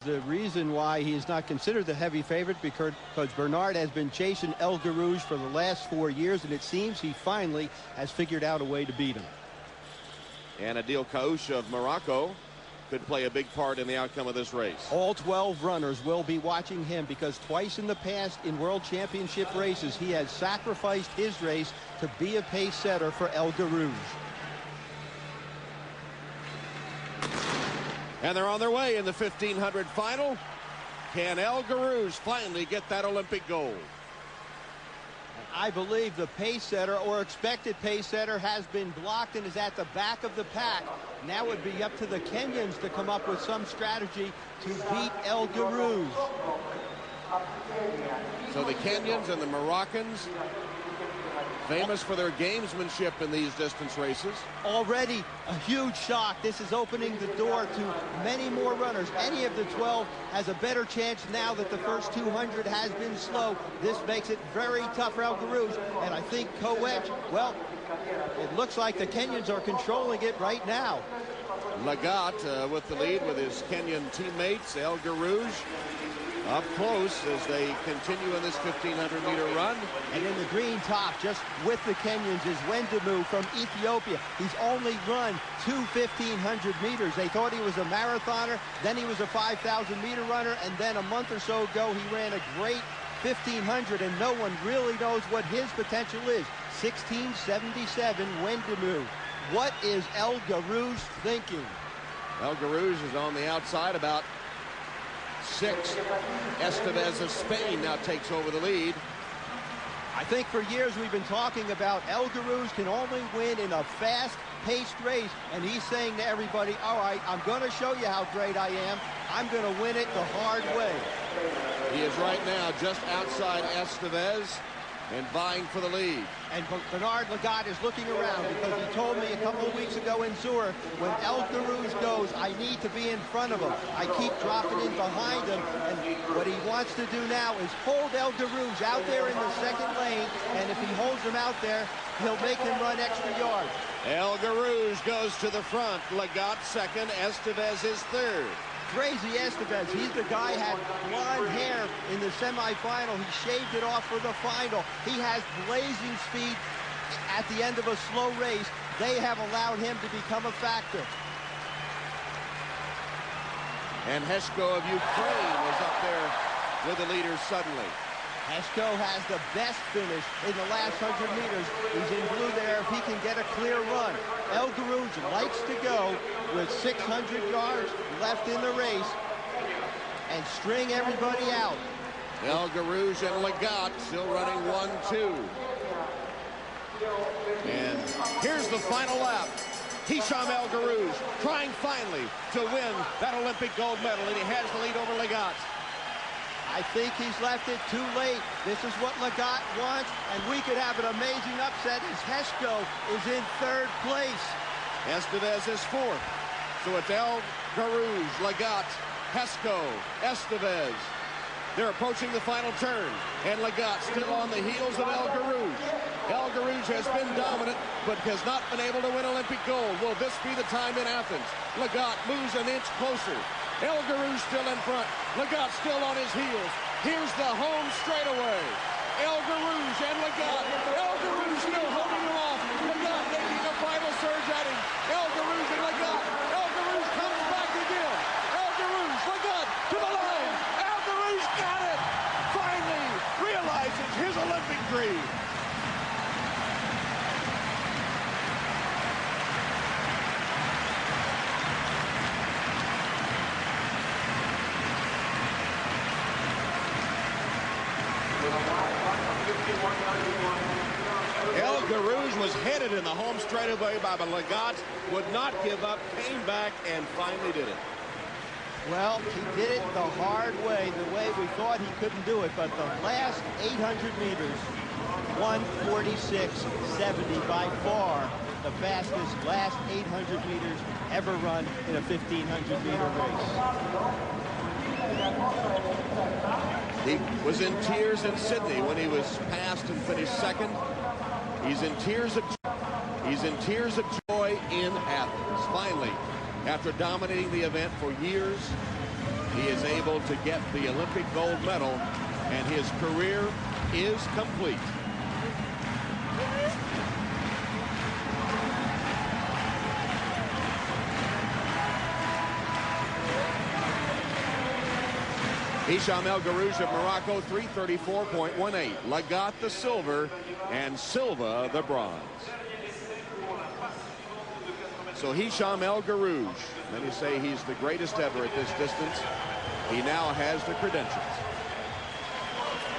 The reason why he is not considered the heavy favorite because Bernard has been chasing El Guerrouj for the last 4 years, and it seems he finally has figured out a way to beat him. And Adil Kaouch of Morocco could play a big part in the outcome of this race. All 12 runners will be watching him because twice in the past in World Championship races he has sacrificed his race to be a pace setter for El Guerrouj. And they're on their way in the 1500 final. Can El Guerrouj finally get that Olympic gold? I believe the pace setter or expected pace setter has been blocked and is at the back of the pack. Now it would be up to the Kenyans to come up with some strategy to beat El Guerrouj. So the Kenyans and the Moroccans, famous for their gamesmanship in these distance races. Already a huge shock. This is opening the door to many more runners. Any of the 12 has a better chance now that the first 200 has been slow. This makes it very tough for El Guerrouj. And I think Kaouch, well, it looks like the Kenyans are controlling it right now. Lagat with the lead with his Kenyan teammates. El Guerrouj up close as they continue in this 1500-meter run. And in the green top, just with the Kenyans, is Wendimu from Ethiopia. He's only run 2 1500 meters. They thought he was a marathoner, then he was a 5,000-meter runner, and then a month or so ago, he ran a great 1500, and no one really knows what his potential is. 16:77, Wendimu. What is El Guerrouj thinking? El Guerrouj is on the outside, about 6. Estevez of Spain now takes over the lead. I think for years we've been talking about El Guerrouj can only win in a fast-paced race, and he's saying to everybody, all right, I'm going to show you how great I am. I'm going to win it the hard way. He is right now just outside Estevez and vying for the lead. And Bernard Lagat is looking around because he told me a couple of weeks ago in Zurich, when El Guerrouj goes, I need to be in front of him. I keep dropping in behind him, and what he wants to do now is hold El Guerrouj out there in the second lane, and if he holds him out there, he'll make him run extra yards. El Guerrouj goes to the front. Lagat second, Estevez is third. Crazy Estevez, he's the guy had blonde hair in the semifinal. He shaved it off for the final. He has blazing speed at the end of a slow race. They have allowed him to become a factor. And Heshko of Ukraine is up there with the leaders suddenly. Heshko has the best finish in the last 100 meters. He's in blue there if he can get a clear run. El Guerrouj likes to go with 600 yards left in the race and string everybody out. El Guerrouj and Lagat still running 1-2. And here's the final lap. Hicham El Guerrouj trying finally to win that Olympic gold medal, and he has the lead over Lagat. I think he's left it too late. This is what Lagat wants, and we could have an amazing upset as Heshko is in third place. Estevez is fourth. So it's El Guerrouj, Lagat, Heshko, Estevez. They're approaching the final turn, and Lagat still on the heels of El Guerrouj. El Guerrouj has been dominant, but has not been able to win Olympic gold. Will this be the time in Athens? Lagat moves an inch closer. El Guerrouj still in front. Lagat still on his heels. Here's the home straightaway. El Guerrouj and Lagat. El Guerrouj still holding him off. Lagat making a final surge at him. El Guerrouj and Lagat. El Guerrouj comes back again. El Guerrouj, Lagat to the line. El Guerrouj got it. Finally realizes his Olympic dream. El Guerrouj was headed in the home straightaway by Lagat, would not give up, came back, and finally did it. Well, he did it the hard way, the way we thought he couldn't do it, but the last 800 meters, 1:46.70, by far the fastest last 800 meters ever run in a 1500-meter race. He was in tears in Sydney when he was passed and finished second. He's in tears of joy in Athens. Finally, after dominating the event for years, he is able to get the Olympic gold medal, and his career is complete. Hicham El Guerrouj of Morocco, 334.18. Lagat the silver, and Silva the bronze. So Hicham El Guerrouj, many say he's the greatest ever at this distance. He now has the credentials.